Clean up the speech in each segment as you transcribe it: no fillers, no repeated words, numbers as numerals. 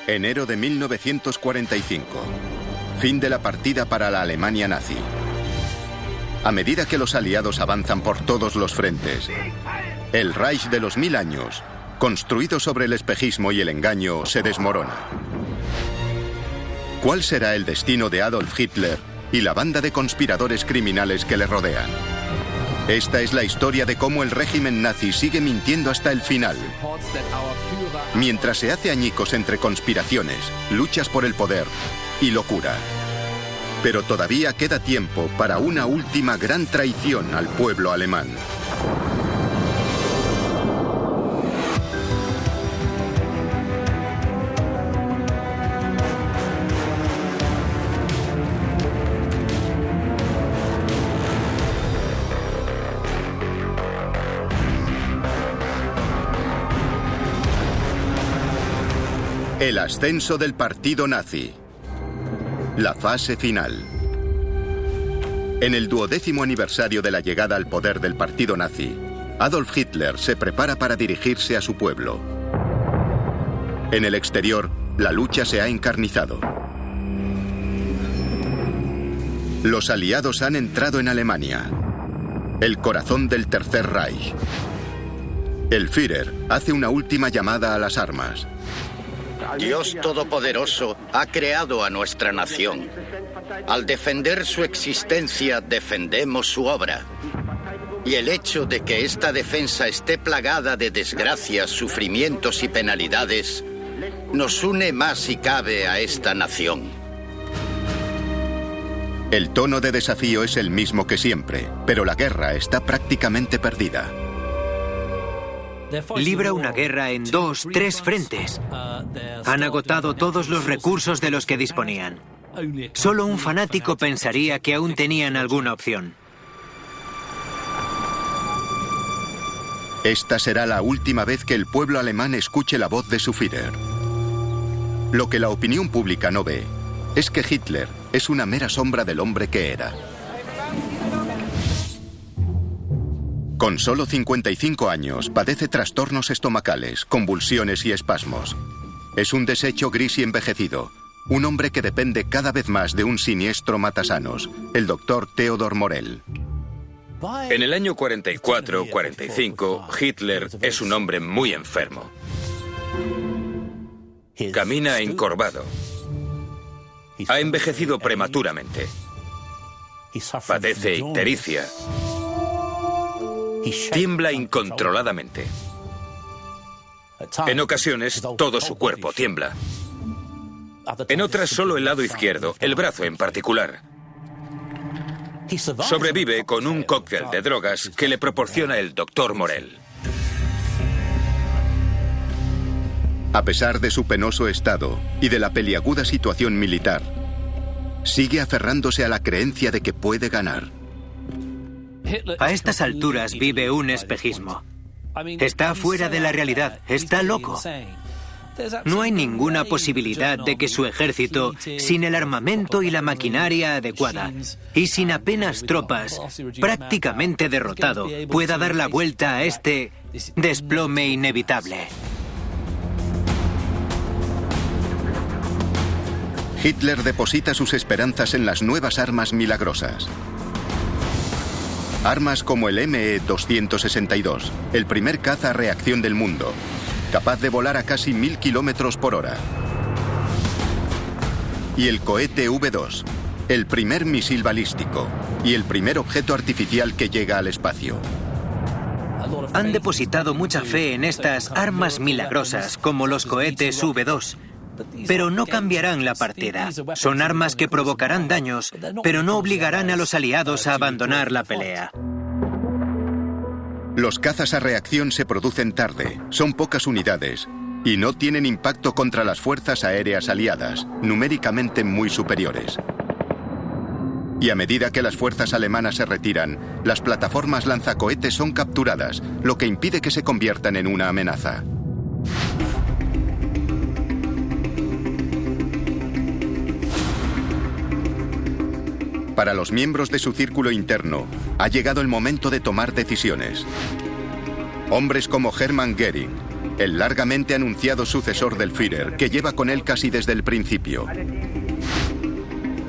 Enero de 1945. Fin de la partida para la Alemania nazi. A medida que los aliados avanzan por todos los frentes, el Reich de los 1000 años, construido sobre el espejismo y el engaño, se desmorona. ¿Cuál será el destino de Adolf Hitler y la banda de conspiradores criminales que le rodean? Esta es la historia de cómo el régimen nazi sigue mintiendo hasta el final, mientras se hace añicos entre conspiraciones, luchas por el poder y locura. Pero todavía queda tiempo para una última gran traición al pueblo alemán. El ascenso del partido nazi. La fase final. En el 12º aniversario de la llegada al poder del partido nazi, Adolf Hitler se prepara para dirigirse a su pueblo. En el exterior, la lucha se ha encarnizado. Los aliados han entrado en Alemania, el corazón del Tercer Reich. El Führer hace una última llamada a las armas. Dios Todopoderoso ha creado a nuestra nación. Al defender su existencia, defendemos su obra. Y el hecho de que esta defensa esté plagada de desgracias, sufrimientos y penalidades, nos une más si cabe a esta nación. El tono de desafío es el mismo que siempre, pero la guerra está prácticamente perdida. Libra una guerra en 2, 3 frentes. Han agotado todos los recursos de los que disponían. Solo un fanático pensaría que aún tenían alguna opción. Esta será la última vez que el pueblo alemán escuche la voz de su Führer. Lo que la opinión pública no ve es que Hitler es una mera sombra del hombre que era. Con solo 55 años, padece trastornos estomacales, convulsiones y espasmos. Es un desecho gris y envejecido, un hombre que depende cada vez más de un siniestro matasanos, el doctor Theodor Morell. En el año 44-45, Hitler es un hombre muy enfermo. Camina encorvado. Ha envejecido prematuramente. Padece ictericia. Tiembla incontroladamente. En ocasiones, todo su cuerpo tiembla. En otras, solo el lado izquierdo, el brazo en particular. Sobrevive con un cóctel de drogas que le proporciona el doctor Morell. A pesar de su penoso estado y de la peliaguda situación militar, sigue aferrándose a la creencia de que puede ganar. A estas alturas vive un espejismo. Está fuera de la realidad, está loco. No hay ninguna posibilidad de que su ejército, sin el armamento y la maquinaria adecuada, y sin apenas tropas, prácticamente derrotado, pueda dar la vuelta a este desplome inevitable. Hitler deposita sus esperanzas en las nuevas armas milagrosas. Armas como el ME-262, el primer caza a reacción del mundo, capaz de volar a casi 1000 kilómetros por hora. Y el cohete V2, el primer misil balístico y el primer objeto artificial que llega al espacio. Han depositado mucha fe en estas armas milagrosas, como los cohetes V2. Pero no cambiarán la partida. Son armas que provocarán daños, pero no obligarán a los aliados a abandonar la pelea. Los cazas a reacción se producen tarde, son pocas unidades y no tienen impacto contra las fuerzas aéreas aliadas, numéricamente muy superiores. Y a medida que las fuerzas alemanas se retiran, las plataformas lanzacohetes son capturadas, lo que impide que se conviertan en una amenaza. Para los miembros de su círculo interno, ha llegado el momento de tomar decisiones. Hombres como Hermann Göring, el largamente anunciado sucesor del Führer, que lleva con él casi desde el principio.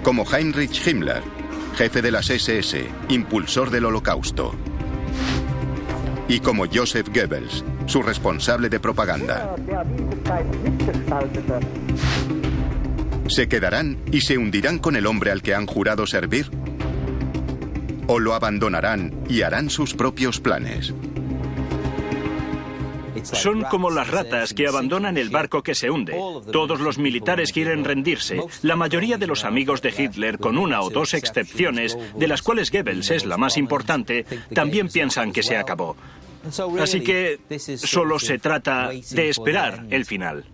Como Heinrich Himmler, jefe de las SS, impulsor del Holocausto. Y como Joseph Goebbels, su responsable de propaganda. ¿Se quedarán y se hundirán con el hombre al que han jurado servir? ¿O lo abandonarán y harán sus propios planes? Son como las ratas que abandonan el barco que se hunde. Todos los militares quieren rendirse. La mayoría de los amigos de Hitler, con una o dos excepciones, de las cuales Goebbels es la más importante, también piensan que se acabó. Así que solo se trata de esperar el final.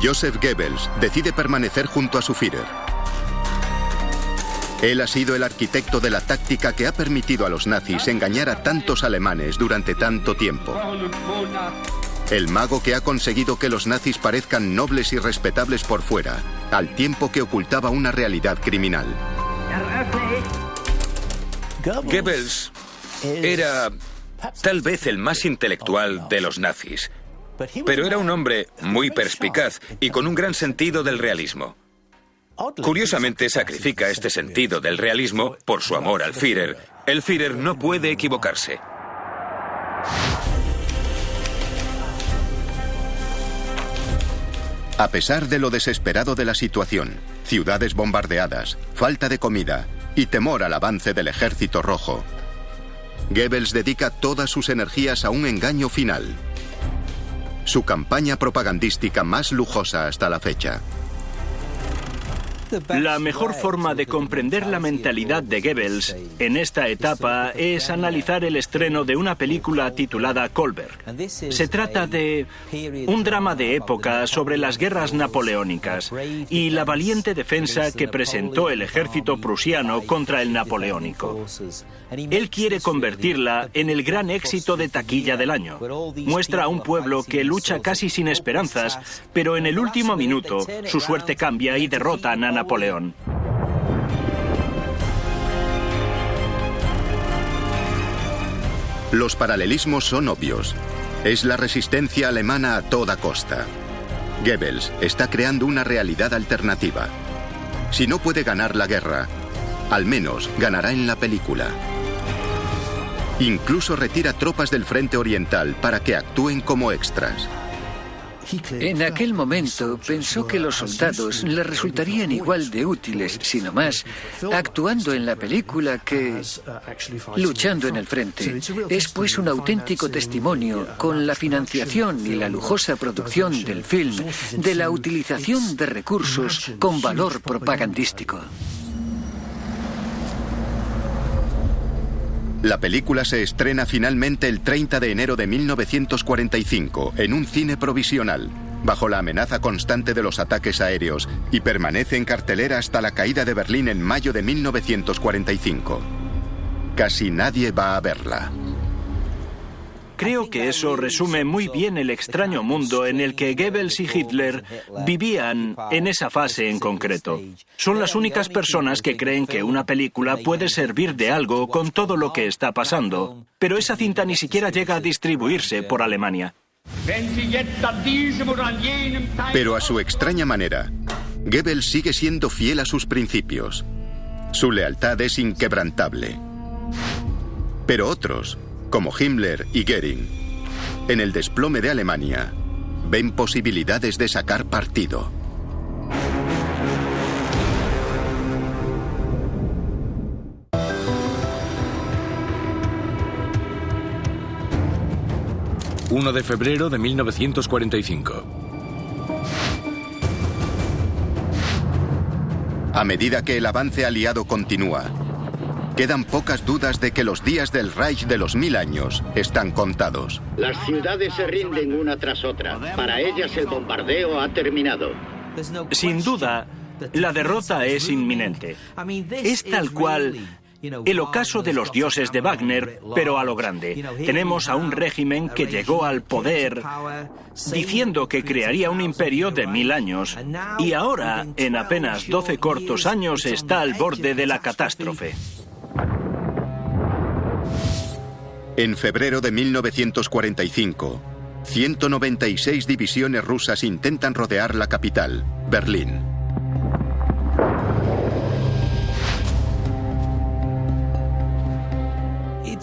Joseph Goebbels decide permanecer junto a su Führer. Él ha sido el arquitecto de la táctica que ha permitido a los nazis engañar a tantos alemanes durante tanto tiempo. El mago que ha conseguido que los nazis parezcan nobles y respetables por fuera, al tiempo que ocultaba una realidad criminal. Goebbels era tal vez el más intelectual de los nazis, pero era un hombre muy perspicaz y con un gran sentido del realismo. Curiosamente, sacrifica este sentido del realismo por su amor al Führer. El Führer no puede equivocarse. A pesar de lo desesperado de la situación, ciudades bombardeadas, falta de comida y temor al avance del Ejército Rojo, Goebbels dedica todas sus energías a un engaño final. Su campaña propagandística más lujosa hasta la fecha. La mejor forma de comprender la mentalidad de Goebbels en esta etapa es analizar el estreno de una película titulada Kolberg. Se trata de un drama de época sobre las guerras napoleónicas y la valiente defensa que presentó el ejército prusiano contra el napoleónico. Él quiere convertirla en el gran éxito de taquilla del año. Muestra a un pueblo que lucha casi sin esperanzas, pero en el último minuto su suerte cambia y derrotan a Napoleón. Los paralelismos son obvios. Es la resistencia alemana a toda costa. Goebbels está creando una realidad alternativa. Si no puede ganar la guerra, al menos ganará en la película. Incluso retira tropas del frente oriental para que actúen como extras. En aquel momento pensó que los soldados le resultarían igual de útiles, sino más, actuando en la película que luchando en el frente. Es pues un auténtico testimonio, con la financiación y la lujosa producción del film, de la utilización de recursos con valor propagandístico. La película se estrena finalmente el 30 de enero de 1945 en un cine provisional, bajo la amenaza constante de los ataques aéreos, y permanece en cartelera hasta la caída de Berlín en mayo de 1945. Casi nadie va a verla. Creo que eso resume muy bien el extraño mundo en el que Goebbels y Hitler vivían en esa fase en concreto. Son las únicas personas que creen que una película puede servir de algo con todo lo que está pasando, pero esa cinta ni siquiera llega a distribuirse por Alemania. Pero a su extraña manera, Goebbels sigue siendo fiel a sus principios. Su lealtad es inquebrantable. Pero otros, como Himmler y Göring, en el desplome de Alemania, ven posibilidades de sacar partido. ...1 de febrero de 1945. A medida que el avance aliado continúa, quedan pocas dudas de que los días del Reich de los 1000 años están contados. Las ciudades se rinden una tras otra. Para ellas el bombardeo ha terminado. Sin duda, la derrota es inminente. Es tal cual el ocaso de los dioses de Wagner, pero a lo grande. Tenemos a un régimen que llegó al poder diciendo que crearía un imperio de 1000 años, y ahora, en apenas 12 cortos años, está al borde de la catástrofe. En febrero de 1945, 196 divisiones rusas intentan rodear la capital, Berlín.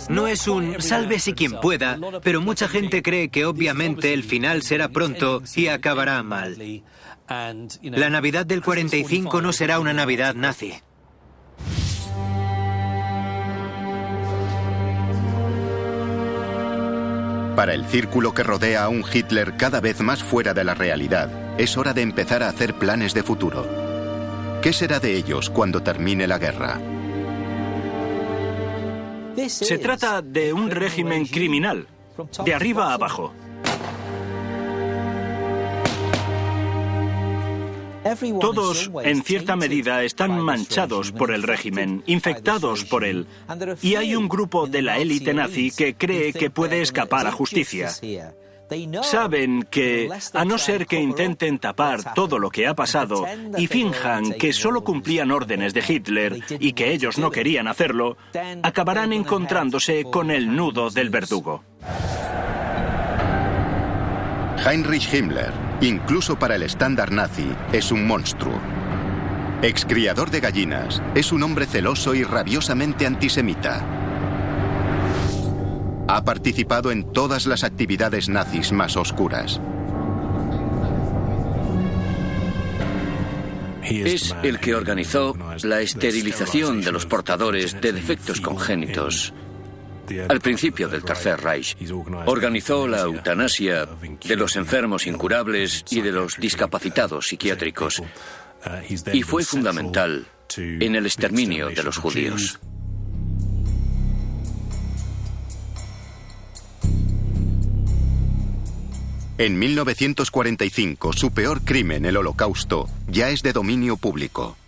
No es un sálvese quien pueda, pero mucha gente cree que obviamente el final será pronto y acabará mal. La Navidad del 45 no será una Navidad nazi. Para el círculo que rodea a un Hitler cada vez más fuera de la realidad, es hora de empezar a hacer planes de futuro. ¿Qué será de ellos cuando termine la guerra? Se trata de un régimen criminal, de arriba a abajo. Todos, en cierta medida, están manchados por el régimen, infectados por él. Y hay un grupo de la élite nazi que cree que puede escapar a justicia. Saben que, a no ser que intenten tapar todo lo que ha pasado y finjan que solo cumplían órdenes de Hitler y que ellos no querían hacerlo, acabarán encontrándose con el nudo del verdugo. Heinrich Himmler, incluso para el estándar nazi, es un monstruo. Excriador de gallinas, es un hombre celoso y rabiosamente antisemita. Ha participado en todas las actividades nazis más oscuras. Es el que organizó la esterilización de los portadores de defectos congénitos al principio del Tercer Reich. Organizó la eutanasia de los enfermos incurables y de los discapacitados psiquiátricos. Y fue fundamental en el exterminio de los judíos. En 1945, su peor crimen, el Holocausto, ya es de dominio público.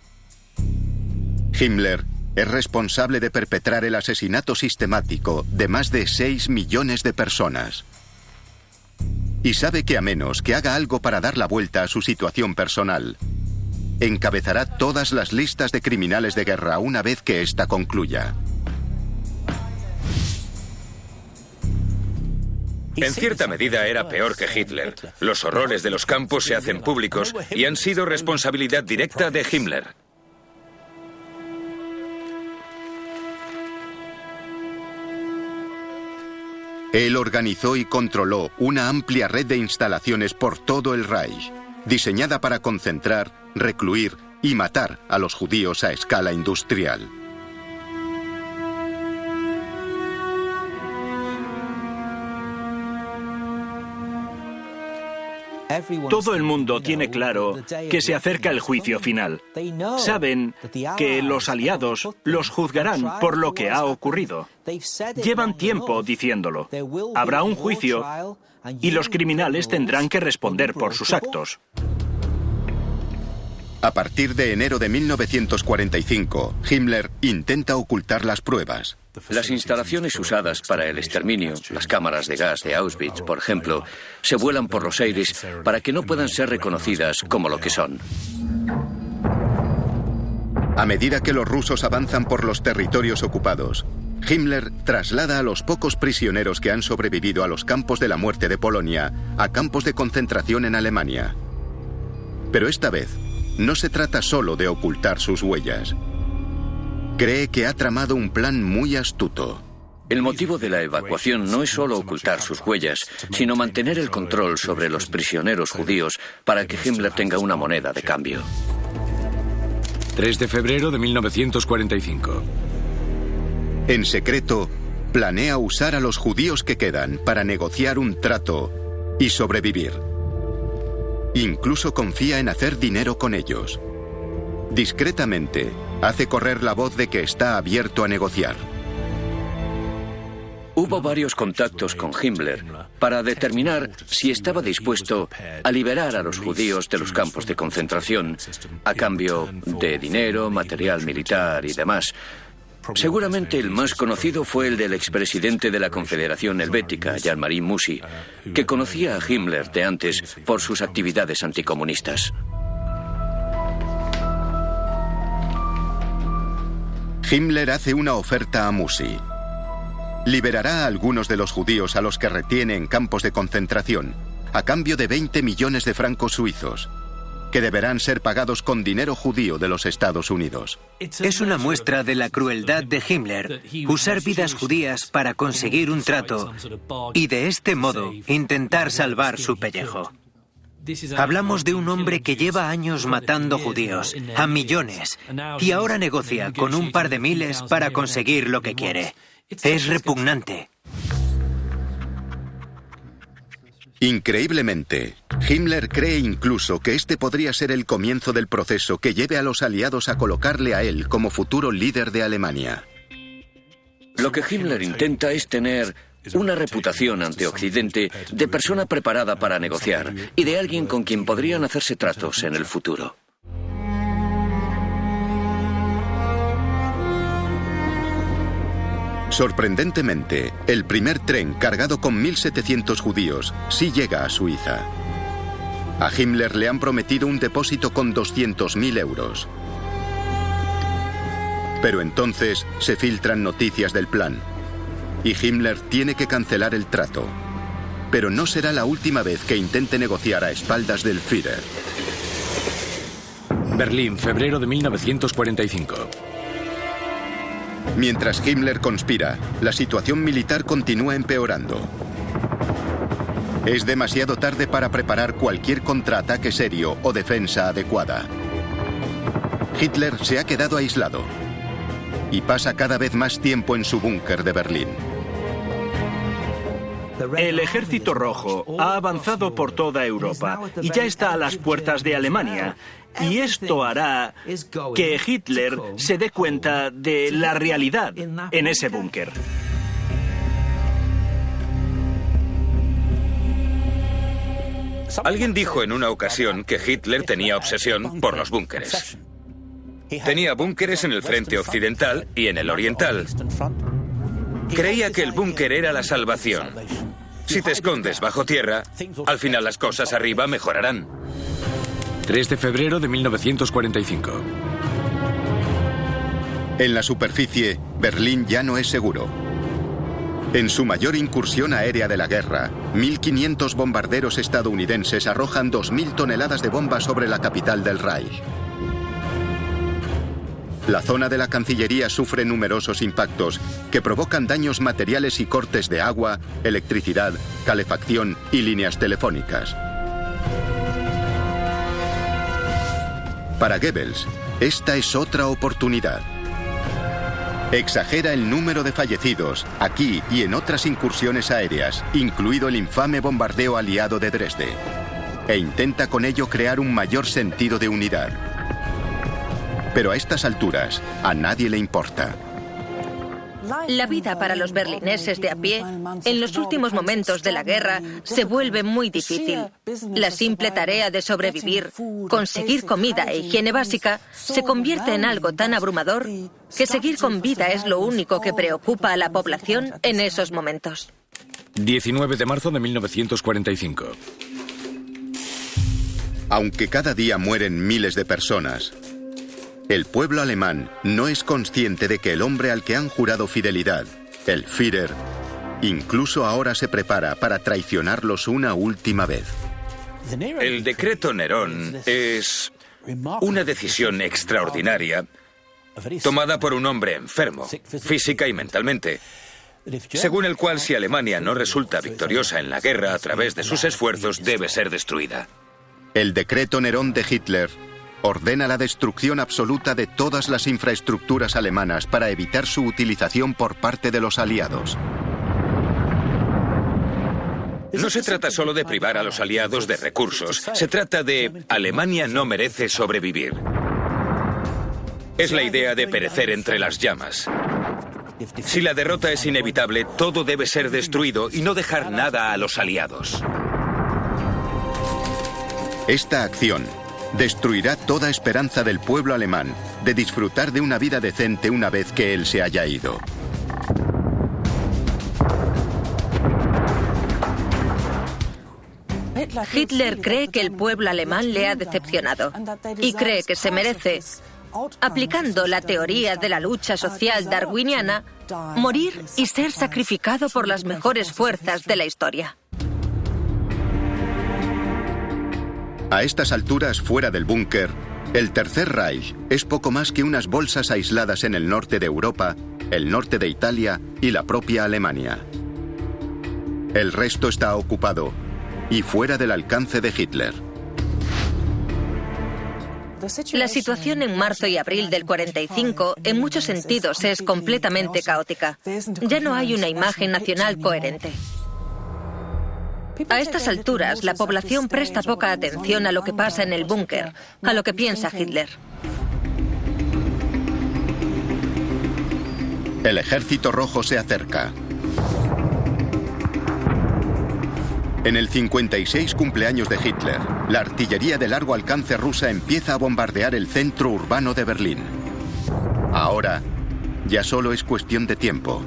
Himmler es responsable de perpetrar el asesinato sistemático de más de 6 millones de personas. Y sabe que a menos que haga algo para dar la vuelta a su situación personal, encabezará todas las listas de criminales de guerra una vez que ésta concluya. En cierta medida era peor que Hitler. Los horrores de los campos se hacen públicos y han sido responsabilidad directa de Himmler. Él organizó y controló una amplia red de instalaciones por todo el Reich, diseñada para concentrar, recluir y matar a los judíos a escala industrial. Todo el mundo tiene claro que se acerca el juicio final. Saben que los aliados los juzgarán por lo que ha ocurrido. Llevan tiempo diciéndolo. Habrá un juicio y los criminales tendrán que responder por sus actos. A partir de enero de 1945, Himmler intenta ocultar las pruebas. Las instalaciones usadas para el exterminio, las cámaras de gas de Auschwitz, por ejemplo, se vuelan por los aires para que no puedan ser reconocidas como lo que son. A medida que los rusos avanzan por los territorios ocupados, Himmler traslada a los pocos prisioneros que han sobrevivido a los campos de la muerte de Polonia a campos de concentración en Alemania. Pero esta vez, no se trata solo de ocultar sus huellas. Cree que ha tramado un plan muy astuto. El motivo de la evacuación no es solo ocultar sus huellas, sino mantener el control sobre los prisioneros judíos para que Himmler tenga una moneda de cambio. 3 de febrero de 1945. En secreto, planea usar a los judíos que quedan para negociar un trato y sobrevivir. Incluso confía en hacer dinero con ellos. Discretamente, hace correr la voz de que está abierto a negociar. Hubo varios contactos con Himmler para determinar si estaba dispuesto a liberar a los judíos de los campos de concentración a cambio de dinero, material militar y demás. Seguramente el más conocido fue el del expresidente de la Confederación Helvética, Jean-Marie Mussy, que conocía a Himmler de antes por sus actividades anticomunistas. Himmler hace una oferta a Mussy. liberará a algunos de los judíos a los que retiene en campos de concentración, a cambio de 20 millones de francos suizos, que deberán ser pagados con dinero judío de los Estados Unidos. Es una muestra de la crueldad de Himmler usar vidas judías para conseguir un trato y de este modo intentar salvar su pellejo. Hablamos de un hombre que lleva años matando judíos, a millones, y ahora negocia con un par de miles para conseguir lo que quiere. Es repugnante. Increíblemente, Himmler cree incluso que este podría ser el comienzo del proceso que lleve a los aliados a colocarle a él como futuro líder de Alemania. Lo que Himmler intenta es tener una reputación ante Occidente de persona preparada para negociar y de alguien con quien podrían hacerse tratos en el futuro. Sorprendentemente, el primer tren cargado con 1.700 judíos sí llega a Suiza. A Himmler le han prometido un depósito con 200.000 euros. Pero entonces se filtran noticias del plan y Himmler tiene que cancelar el trato. Pero no será la última vez que intente negociar a espaldas del Führer. Berlín, febrero de 1945. Mientras Himmler conspira, la situación militar continúa empeorando. Es demasiado tarde para preparar cualquier contraataque serio o defensa adecuada. Hitler se ha quedado aislado y pasa cada vez más tiempo en su búnker de Berlín. El Ejército Rojo ha avanzado por toda Europa y ya está a las puertas de Alemania. Y esto hará que Hitler se dé cuenta de la realidad en ese búnker. Alguien dijo en una ocasión que Hitler tenía obsesión por los búnkeres. Tenía búnkeres en el frente occidental y en el oriental. Creía que el búnker era la salvación. Si te escondes bajo tierra, al final las cosas arriba mejorarán. 3 de febrero de 1945. En la superficie, Berlín ya no es seguro. En su mayor incursión aérea de la guerra, 1.500 bombarderos estadounidenses arrojan 2.000 toneladas de bombas sobre la capital del Reich. La zona de la Cancillería sufre numerosos impactos que provocan daños materiales y cortes de agua, electricidad, calefacción y líneas telefónicas. Para Goebbels, esta es otra oportunidad. Exagera el número de fallecidos aquí y en otras incursiones aéreas, incluido el infame bombardeo aliado de Dresde, e intenta con ello crear un mayor sentido de unidad. Pero a estas alturas, a nadie le importa. La vida para los berlineses de a pie, en los últimos momentos de la guerra, se vuelve muy difícil. La simple tarea de sobrevivir, conseguir comida e higiene básica, se convierte en algo tan abrumador que seguir con vida es lo único que preocupa a la población en esos momentos. 19 de marzo de 1945. Aunque cada día mueren miles de personas, el pueblo alemán no es consciente de que el hombre al que han jurado fidelidad, el Führer, incluso ahora se prepara para traicionarlos una última vez. El decreto Nerón es una decisión extraordinaria tomada por un hombre enfermo, física y mentalmente, según el cual si Alemania no resulta victoriosa en la guerra a través de sus esfuerzos, debe ser destruida. El decreto Nerón de Hitler ordena la destrucción absoluta de todas las infraestructuras alemanas para evitar su utilización por parte de los aliados. No se trata solo de privar a los aliados de recursos, se trata de Alemania no merece sobrevivir. Es la idea de perecer entre las llamas. Si la derrota es inevitable, todo debe ser destruido y no dejar nada a los aliados. Esta acción destruirá toda esperanza del pueblo alemán de disfrutar de una vida decente una vez que él se haya ido. Hitler cree que el pueblo alemán le ha decepcionado y cree que se merece, aplicando la teoría de la lucha social darwiniana, morir y ser sacrificado por las mejores fuerzas de la historia. A estas alturas, fuera del búnker, el Tercer Reich es poco más que unas bolsas aisladas en el norte de Europa, el norte de Italia y la propia Alemania. El resto está ocupado y fuera del alcance de Hitler. La situación en marzo y abril del 45 en muchos sentidos es completamente caótica. Ya no hay una imagen nacional coherente. A estas alturas, la población presta poca atención a lo que pasa en el búnker, a lo que piensa Hitler. El Ejército Rojo se acerca. En el 56 cumpleaños de Hitler, la artillería de largo alcance rusa empieza a bombardear el centro urbano de Berlín. Ahora, ya solo es cuestión de tiempo.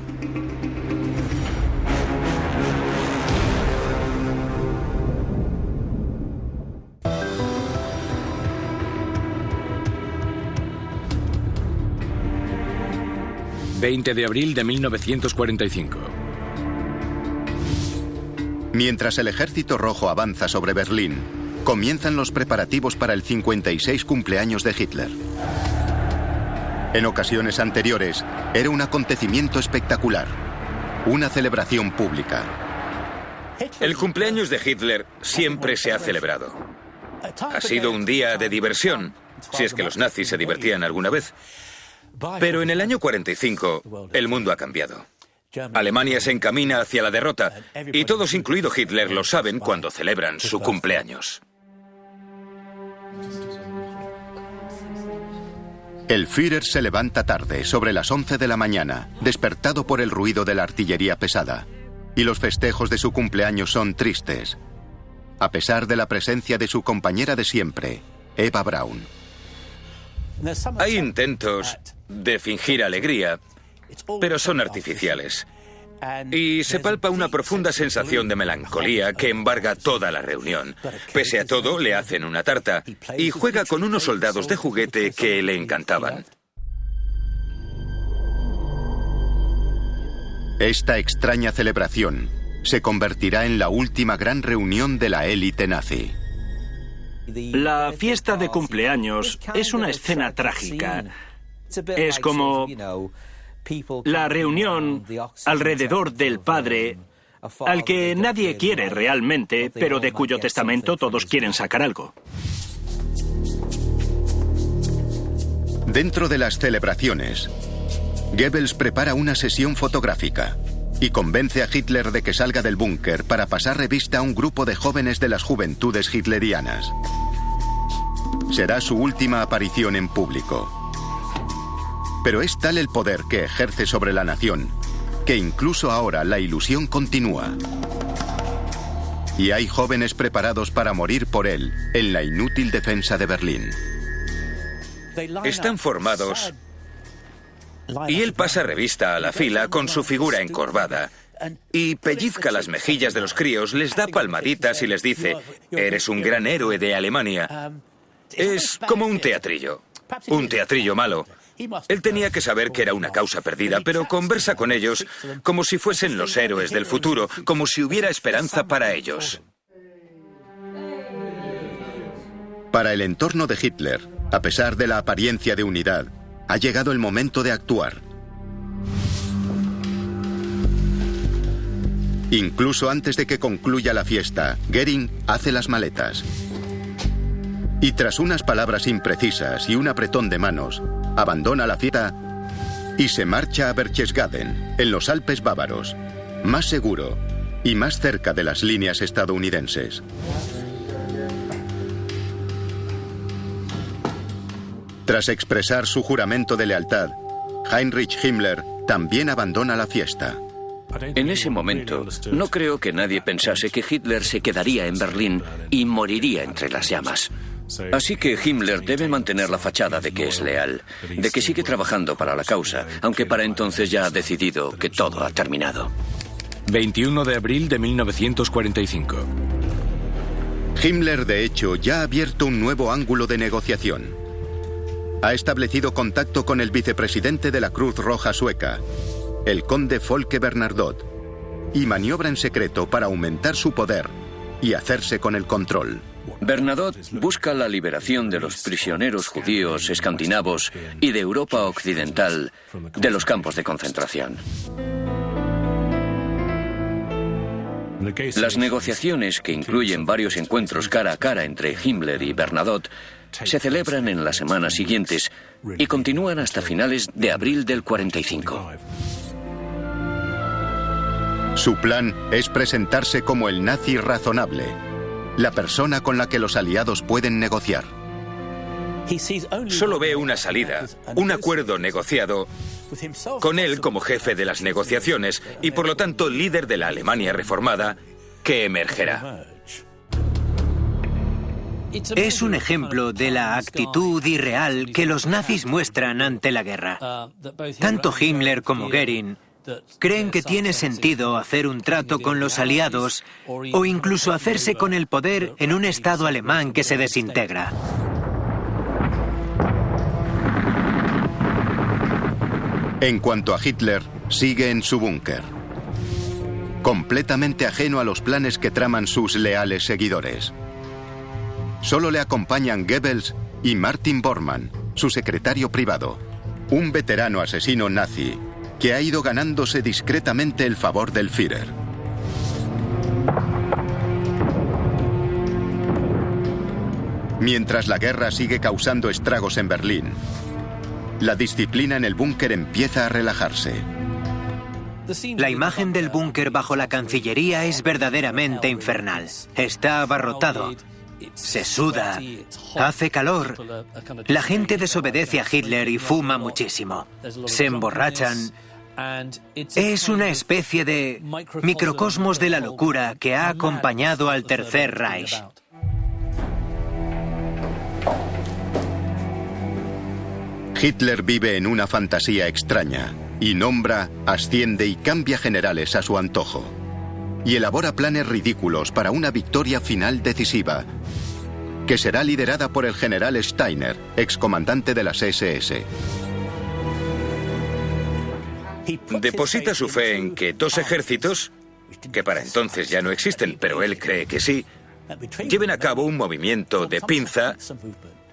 ...20 de abril de 1945. Mientras el Ejército Rojo avanza sobre Berlín, comienzan los preparativos para el 56 cumpleaños de Hitler. En ocasiones anteriores, era un acontecimiento espectacular, una celebración pública. El cumpleaños de Hitler siempre se ha celebrado. Ha sido un día de diversión, si es que los nazis se divertían alguna vez. Pero en el año 45, el mundo ha cambiado. Alemania se encamina hacia la derrota, y todos, incluido Hitler, lo saben cuando celebran su cumpleaños. El Führer se levanta tarde, sobre las 11 de la mañana, despertado por el ruido de la artillería pesada. Y los festejos de su cumpleaños son tristes, a pesar de la presencia de su compañera de siempre, Eva Braun. Hay intentos de fingir alegría, pero son artificiales. Y se palpa una profunda sensación de melancolía que embarga toda la reunión. Pese a todo, le hacen una tarta y juega con unos soldados de juguete que le encantaban. Esta extraña celebración se convertirá en la última gran reunión de la élite nazi. La fiesta de cumpleaños es una escena trágica. Es como la reunión alrededor del padre al que nadie quiere realmente, pero de cuyo testamento todos quieren sacar algo. Dentro de las celebraciones, Goebbels prepara una sesión fotográfica y convence a Hitler de que salga del búnker para pasar revista a un grupo de jóvenes de las juventudes hitlerianas. Será su última aparición en público. Pero es tal el poder que ejerce sobre la nación, que incluso ahora la ilusión continúa. Y hay jóvenes preparados para morir por él en la inútil defensa de Berlín. Están formados y él pasa revista a la fila con su figura encorvada y pellizca las mejillas de los críos, les da palmaditas y les dice: «Eres un gran héroe de Alemania». Es como un teatrillo malo. Él tenía que saber que era una causa perdida, pero conversa con ellos como si fuesen los héroes del futuro, como si hubiera esperanza para ellos. Para el entorno de Hitler, a pesar de la apariencia de unidad, ha llegado el momento de actuar. Incluso antes de que concluya la fiesta, Göring hace las maletas. Y tras unas palabras imprecisas y un apretón de manos, abandona la fiesta y se marcha a Berchtesgaden, en los Alpes bávaros, más seguro y más cerca de las líneas estadounidenses. Tras expresar su juramento de lealtad, Heinrich Himmler también abandona la fiesta. En ese momento, no creo que nadie pensase que Hitler se quedaría en Berlín y moriría entre las llamas. Así que Himmler debe mantener la fachada de que es leal, de que sigue trabajando para la causa, aunque para entonces ya ha decidido que todo ha terminado. 21 de abril de 1945. Himmler, de hecho, ya ha abierto un nuevo ángulo de negociación. Ha establecido contacto con el vicepresidente de la Cruz Roja Sueca el conde Folke Bernadotte, y maniobra en secreto para aumentar su poder y hacerse con el control. Bernadotte busca la liberación de los prisioneros judíos escandinavos y de Europa occidental de los campos de concentración. Las negociaciones, que incluyen varios encuentros cara a cara entre Himmler y Bernadotte, se celebran en las semanas siguientes y continúan hasta finales de abril del 45. Su plan es presentarse como el nazi razonable, la persona con la que los aliados pueden negociar. Solo ve una salida, un acuerdo negociado con él como jefe de las negociaciones y por lo tanto líder de la Alemania reformada que emergerá. Es un ejemplo de la actitud irreal que los nazis muestran ante la guerra. Tanto Himmler como Göring creen que tiene sentido hacer un trato con los aliados o incluso hacerse con el poder en un Estado alemán que se desintegra. En cuanto a Hitler, sigue en su búnker, completamente ajeno a los planes que traman sus leales seguidores. Solo le acompañan Goebbels y Martin Bormann, su secretario privado, un veterano asesino nazi que ha ido ganándose discretamente el favor del Führer. Mientras la guerra sigue causando estragos en Berlín, la disciplina en el búnker empieza a relajarse. La imagen del búnker bajo la Cancillería es verdaderamente infernal. Está abarrotado. Se suda, hace calor. La gente desobedece a Hitler y fuma muchísimo. Se emborrachan. Es una especie de microcosmos de la locura que ha acompañado al Tercer Reich. Hitler vive en una fantasía extraña y nombra, asciende y cambia generales a su antojo. Y elabora planes ridículos para una victoria final decisiva, que será liderada por el general Steiner, excomandante de las SS. Deposita su fe en que dos ejércitos, que para entonces ya no existen, pero él cree que sí, lleven a cabo un movimiento de pinza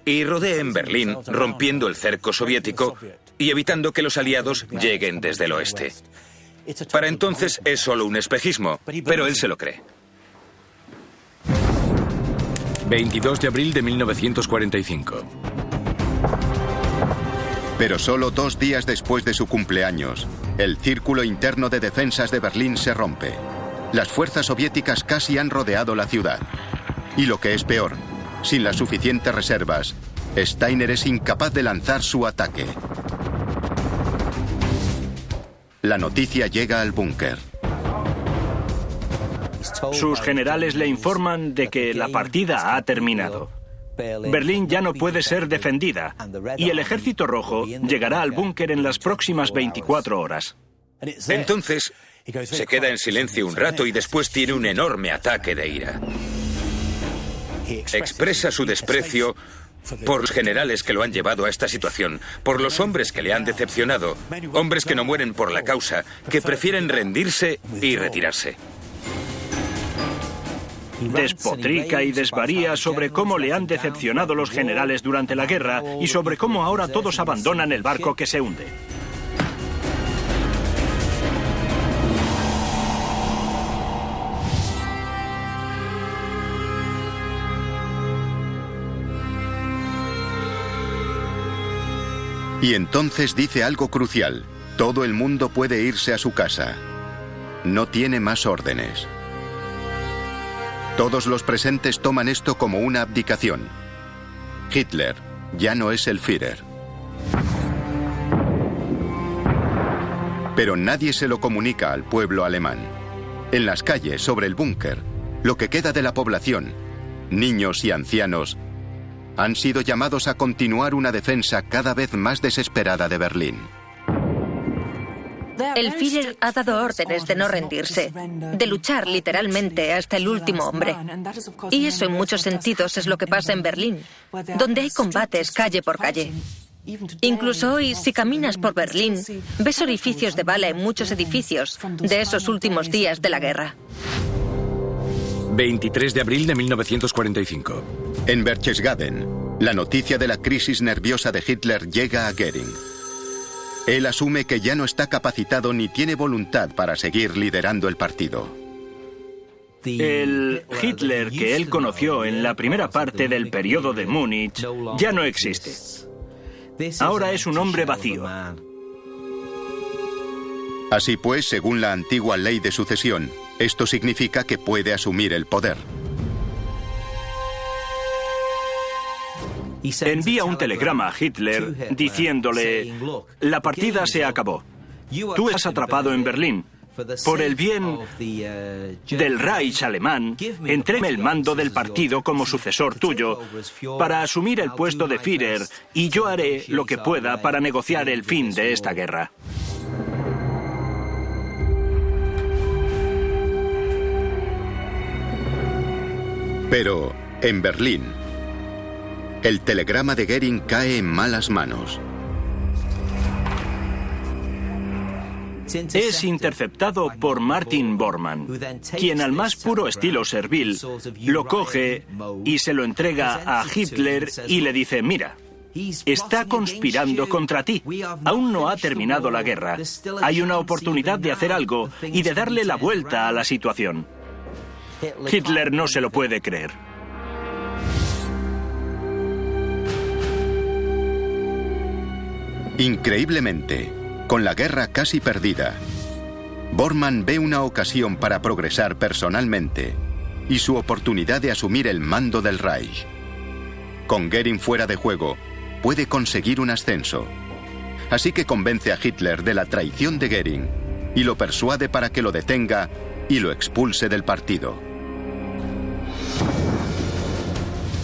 y rodeen Berlín, rompiendo el cerco soviético y evitando que los aliados lleguen desde el oeste. Para entonces es solo un espejismo, pero él se lo cree. 22 de abril de 1945. Pero solo 2 días después de su cumpleaños, el círculo interno de defensas de Berlín se rompe. Las fuerzas soviéticas casi han rodeado la ciudad. Y lo que es peor, sin las suficientes reservas, Steiner es incapaz de lanzar su ataque. La noticia llega al búnker. Sus generales le informan de que la partida ha terminado. Berlín ya no puede ser defendida y el Ejército Rojo llegará al búnker en las próximas 24 horas. Entonces, se queda en silencio un rato y después tiene un enorme ataque de ira. Expresa su desprecio por los generales que lo han llevado a esta situación, por los hombres que le han decepcionado, hombres que no mueren por la causa, que prefieren rendirse y retirarse. Despotrica y desvaría sobre cómo le han decepcionado los generales durante la guerra y sobre cómo ahora todos abandonan el barco que se hunde. Y entonces dice algo crucial. Todo el mundo puede irse a su casa. No tiene más órdenes. Todos los presentes toman esto como una abdicación. Hitler ya no es el Führer. Pero nadie se lo comunica al pueblo alemán. En las calles, sobre el búnker, lo que queda de la población, niños y ancianos, han sido llamados a continuar una defensa cada vez más desesperada de Berlín. El Führer ha dado órdenes de no rendirse, de luchar literalmente hasta el último hombre. Y eso en muchos sentidos es lo que pasa en Berlín, donde hay combates calle por calle. Incluso hoy, si caminas por Berlín, ves orificios de bala en muchos edificios de esos últimos días de la guerra. 23 de abril de 1945. En Berchtesgaden, la noticia de la crisis nerviosa de Hitler llega a Göring. Él asume que ya no está capacitado ni tiene voluntad para seguir liderando el partido. El Hitler que él conoció en la primera parte del periodo de Múnich ya no existe. Ahora es un hombre vacío. Así pues, según la antigua ley de sucesión, esto significa que puede asumir el poder. Envía un telegrama a Hitler diciéndole: la partida se acabó. Tú estás atrapado en Berlín. Por el bien del Reich alemán, entrégame el mando del partido como sucesor tuyo para asumir el puesto de Führer, y yo haré lo que pueda para negociar el fin de esta guerra. Pero, en Berlín, el telegrama de Göring cae en malas manos. Es interceptado por Martin Bormann, quien al más puro estilo servil lo coge y se lo entrega a Hitler y le dice: mira, está conspirando contra ti. Aún no ha terminado la guerra. Hay una oportunidad de hacer algo y de darle la vuelta a la situación. Hitler no se lo puede creer. Increíblemente, con la guerra casi perdida, Bormann ve una ocasión para progresar personalmente y su oportunidad de asumir el mando del Reich. Con Göring fuera de juego, puede conseguir un ascenso. Así que convence a Hitler de la traición de Göring y lo persuade para que lo detenga y lo expulse del partido.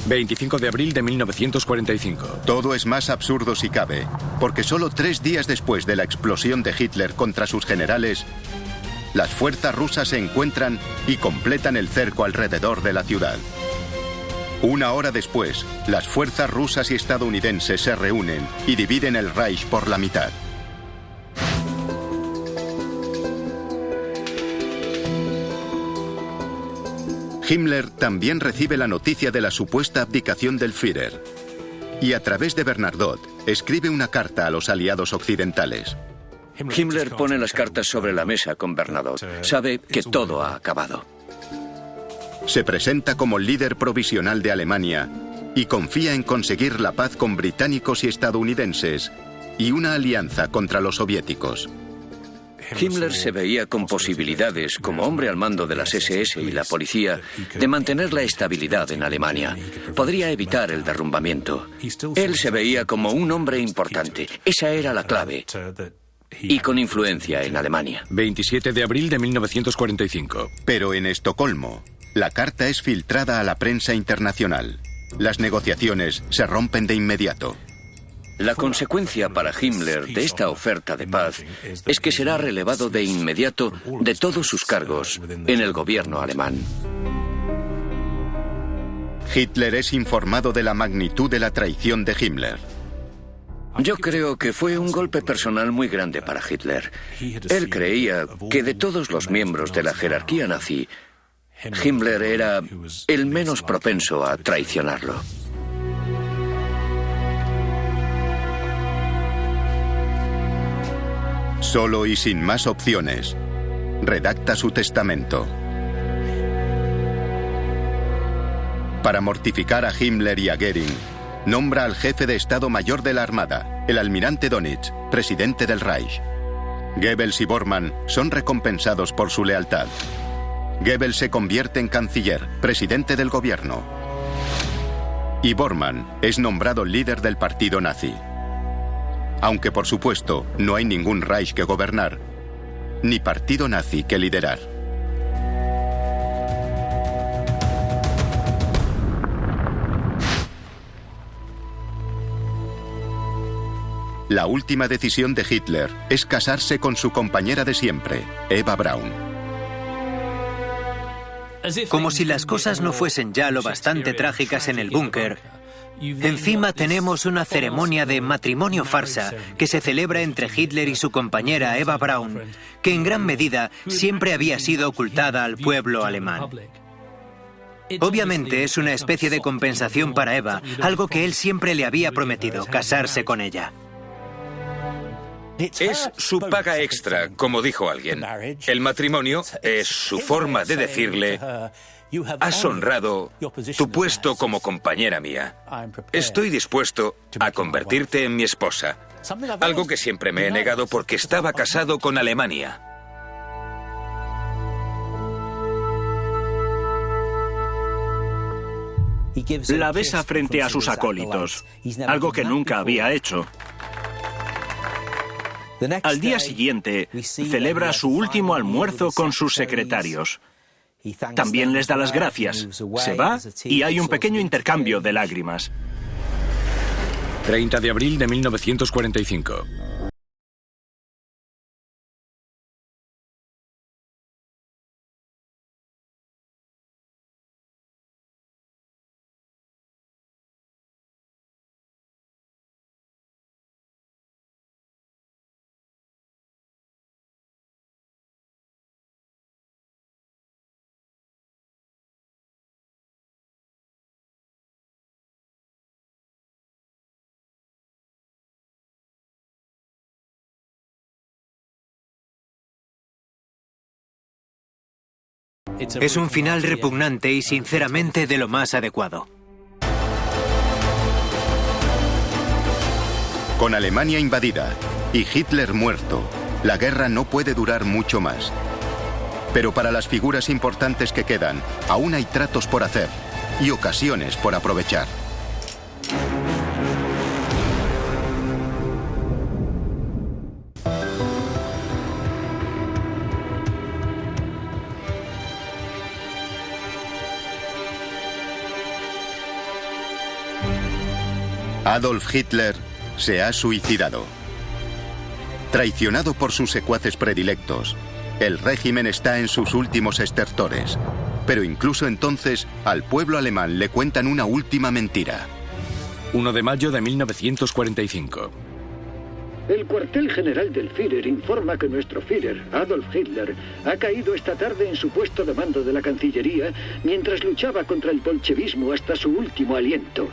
25 de abril de 1945. Todo es más absurdo si cabe, porque solo 3 días después de la explosión de Hitler contra sus generales, las fuerzas rusas se encuentran y completan el cerco alrededor de la ciudad. 1 hora después, las fuerzas rusas y estadounidenses se reúnen y dividen el Reich por la mitad. Himmler también recibe la noticia de la supuesta abdicación del Führer y a través de Bernadotte escribe una carta a los aliados occidentales. Himmler pone las cartas sobre la mesa con Bernadotte. Sabe que todo ha acabado. Se presenta como líder provisional de Alemania y confía en conseguir la paz con británicos y estadounidenses y una alianza contra los soviéticos. Himmler se veía con posibilidades, como hombre al mando de las SS y la policía, de mantener la estabilidad en Alemania. Podría evitar el derrumbamiento. Él se veía como un hombre importante. Esa era la clave. Y con influencia en Alemania. 27 de abril de 1945. Pero en Estocolmo, la carta es filtrada a la prensa internacional. Las negociaciones se rompen de inmediato. La consecuencia para Himmler de esta oferta de paz es que será relevado de inmediato de todos sus cargos en el gobierno alemán. Hitler es informado de la magnitud de la traición de Himmler. Yo creo que fue un golpe personal muy grande para Hitler. Él creía que de todos los miembros de la jerarquía nazi, Himmler era el menos propenso a traicionarlo. Solo y sin más opciones, redacta su testamento. Para mortificar a Himmler y a Göring, nombra al jefe de Estado Mayor de la Armada, el almirante Dönitz, presidente del Reich. Goebbels y Bormann son recompensados por su lealtad. Goebbels se convierte en canciller, presidente del gobierno. Y Bormann es nombrado líder del partido nazi. Aunque, por supuesto, no hay ningún Reich que gobernar, ni partido nazi que liderar. La última decisión de Hitler es casarse con su compañera de siempre, Eva Braun. Como si las cosas no fuesen ya lo bastante trágicas en el búnker, Encima tenemos una ceremonia de matrimonio farsa que se celebra entre Hitler y su compañera Eva Braun, que en gran medida siempre había sido ocultada al pueblo alemán. Obviamente es una especie de compensación para Eva, algo que él siempre le había prometido, casarse con ella. Es su paga extra, como dijo alguien. El matrimonio es su forma de decirle: has honrado tu puesto como compañera mía. Estoy dispuesto a convertirte en mi esposa. Algo que siempre me he negado porque estaba casado con Alemania. La besa frente a sus acólitos, algo que nunca había hecho. Al día siguiente, celebra su último almuerzo con sus secretarios. También les da las gracias. Se va y hay un pequeño intercambio de lágrimas. 30 de abril de 1945. Es un final repugnante y sinceramente de lo más adecuado. Con Alemania invadida y Hitler muerto, la guerra no puede durar mucho más. Pero para las figuras importantes que quedan, aún hay tratos por hacer y ocasiones por aprovechar. Adolf Hitler se ha suicidado. Traicionado por sus secuaces predilectos, el régimen está en sus últimos estertores. Pero incluso entonces, al pueblo alemán le cuentan una última mentira. 1 de mayo de 1945. El cuartel general del Führer informa que nuestro Führer, Adolf Hitler, ha caído esta tarde en su puesto de mando de la Cancillería mientras luchaba contra el bolchevismo hasta su último aliento.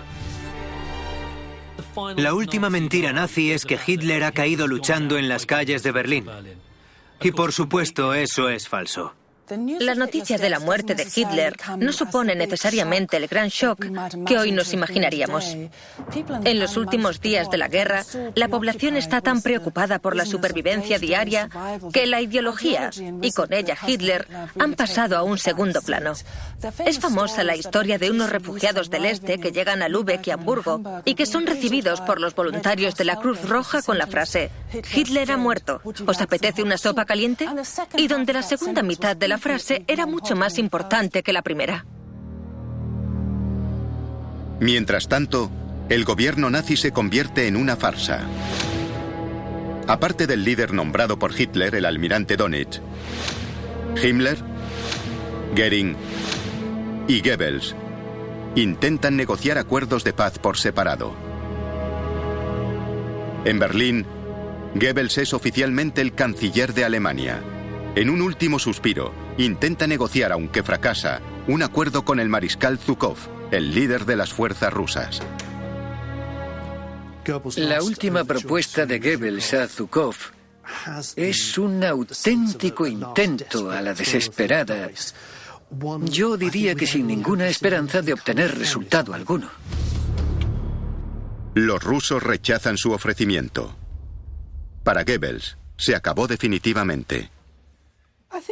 La última mentira nazi es que Hitler ha caído luchando en las calles de Berlín. Y por supuesto, eso es falso. La noticia de la muerte de Hitler no supone necesariamente el gran shock que hoy nos imaginaríamos. En los últimos días de la guerra, la población está tan preocupada por la supervivencia diaria que la ideología, y con ella Hitler, han pasado a un segundo plano. Es famosa la historia de unos refugiados del este que llegan a Lübeck y Hamburgo y que son recibidos por los voluntarios de la Cruz Roja con la frase: «Hitler ha muerto, ¿os apetece una sopa caliente?», y donde la segunda mitad de la frase era mucho más importante que la primera. Mientras tanto, el gobierno nazi se convierte en una farsa. Aparte del líder nombrado por Hitler, el almirante Dönitz, Himmler, Göring y Goebbels intentan negociar acuerdos de paz por separado. En Berlín, Goebbels es oficialmente el canciller de Alemania. En un último suspiro, intenta negociar, aunque fracasa, un acuerdo con el mariscal Zhukov, el líder de las fuerzas rusas. La última propuesta de Goebbels a Zhukov es un auténtico intento a la desesperada. Yo diría que sin ninguna esperanza de obtener resultado alguno. Los rusos rechazan su ofrecimiento. Para Goebbels, se acabó definitivamente.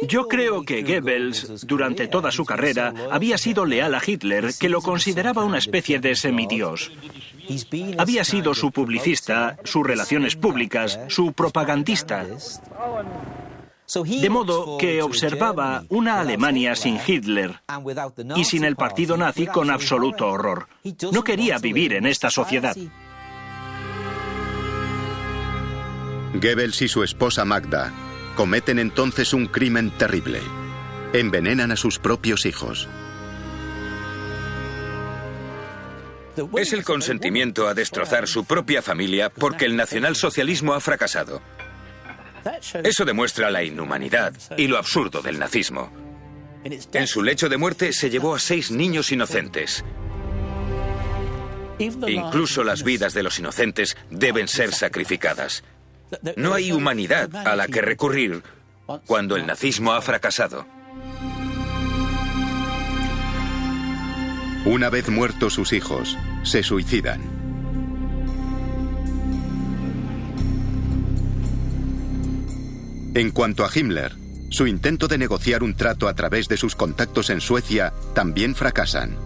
Yo creo que Goebbels, durante toda su carrera, había sido leal a Hitler, que lo consideraba una especie de semidios. Había sido su publicista, sus relaciones públicas, su propagandista. De modo que observaba una Alemania sin Hitler y sin el partido nazi con absoluto horror. No quería vivir en esta sociedad. Goebbels y su esposa Magda cometen entonces un crimen terrible. Envenenan a sus propios hijos. Es el consentimiento a destrozar su propia familia porque el nacionalsocialismo ha fracasado. Eso demuestra la inhumanidad y lo absurdo del nazismo. En su lecho de muerte se llevó a 6 niños inocentes. Incluso las vidas de los inocentes deben ser sacrificadas. No hay humanidad a la que recurrir cuando el nazismo ha fracasado. Una vez muertos sus hijos, se suicidan. En cuanto a Himmler, su intento de negociar un trato a través de sus contactos en Suecia también fracasan.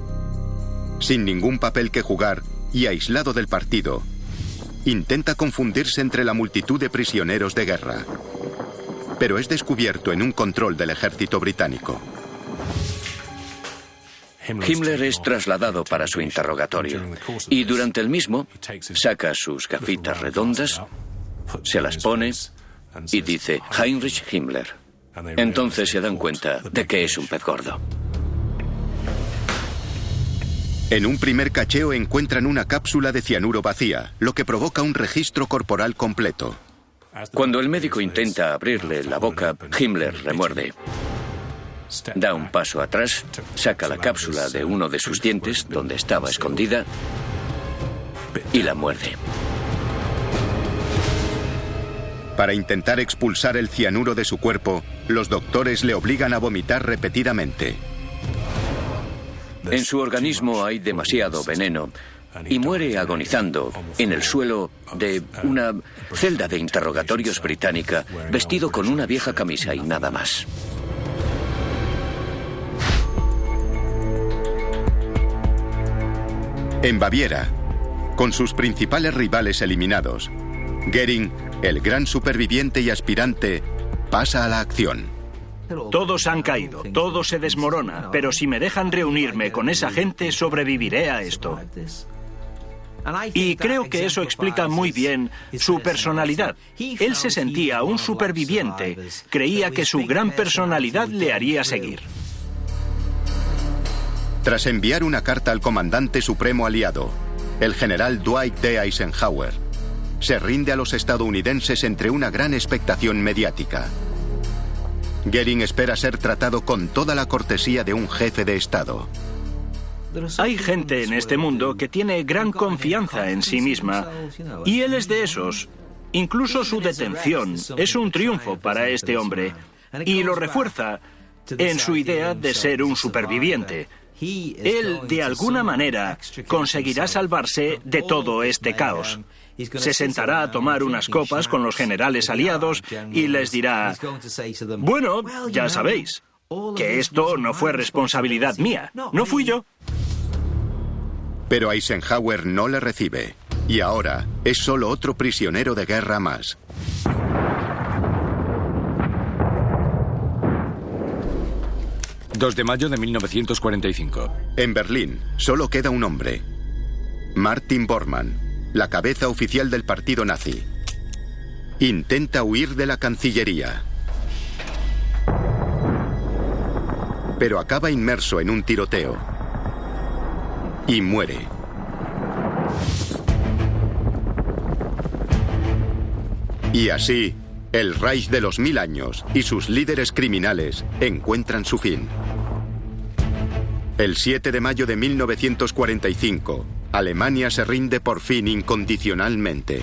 Sin ningún papel que jugar y aislado del partido, intenta confundirse entre la multitud de prisioneros de guerra. Pero es descubierto en un control del ejército británico. Himmler es trasladado para su interrogatorio y durante el mismo saca sus gafitas redondas, se las pone y dice Heinrich Himmler. Entonces se dan cuenta de que es un pez gordo. En un primer cacheo encuentran una cápsula de cianuro vacía, lo que provoca un registro corporal completo. Cuando el médico intenta abrirle la boca, Himmler remuerde. Da un paso atrás, saca la cápsula de uno de sus dientes, donde estaba escondida, y la muerde. Para intentar expulsar el cianuro de su cuerpo, los doctores le obligan a vomitar repetidamente. En su organismo hay demasiado veneno y muere agonizando en el suelo de una celda de interrogatorios británica, vestido con una vieja camisa y nada más. En Baviera, con sus principales rivales eliminados, Göring, el gran superviviente y aspirante, pasa a la acción. Todos han caído, todo se desmorona, pero si me dejan reunirme con esa gente, sobreviviré a esto. Y creo que eso explica muy bien su personalidad. Él se sentía un superviviente, creía que su gran personalidad le haría seguir. Tras enviar una carta al comandante supremo aliado, el general Dwight D. Eisenhower, se rinde a los estadounidenses entre una gran expectación mediática. Göring espera ser tratado con toda la cortesía de un jefe de Estado. Hay gente en este mundo que tiene gran confianza en sí misma, y él es de esos. Incluso su detención es un triunfo para este hombre, y lo refuerza en su idea de ser un superviviente. Él, de alguna manera, conseguirá salvarse de todo este caos. Se sentará a tomar unas copas con los generales aliados y les dirá: bueno, ya sabéis, que esto no fue responsabilidad mía, no fui yo. Pero Eisenhower no le recibe, y ahora es solo otro prisionero de guerra más. ...2 de mayo de 1945. En Berlín solo queda un hombre: Martin Bormann, la cabeza oficial del partido nazi. Intenta huir de la Cancillería, pero acaba inmerso en un tiroteo y muere. Y así, el Reich de los 1000 años y sus líderes criminales encuentran su fin. El 7 de mayo de 1945, Alemania se rinde por fin incondicionalmente.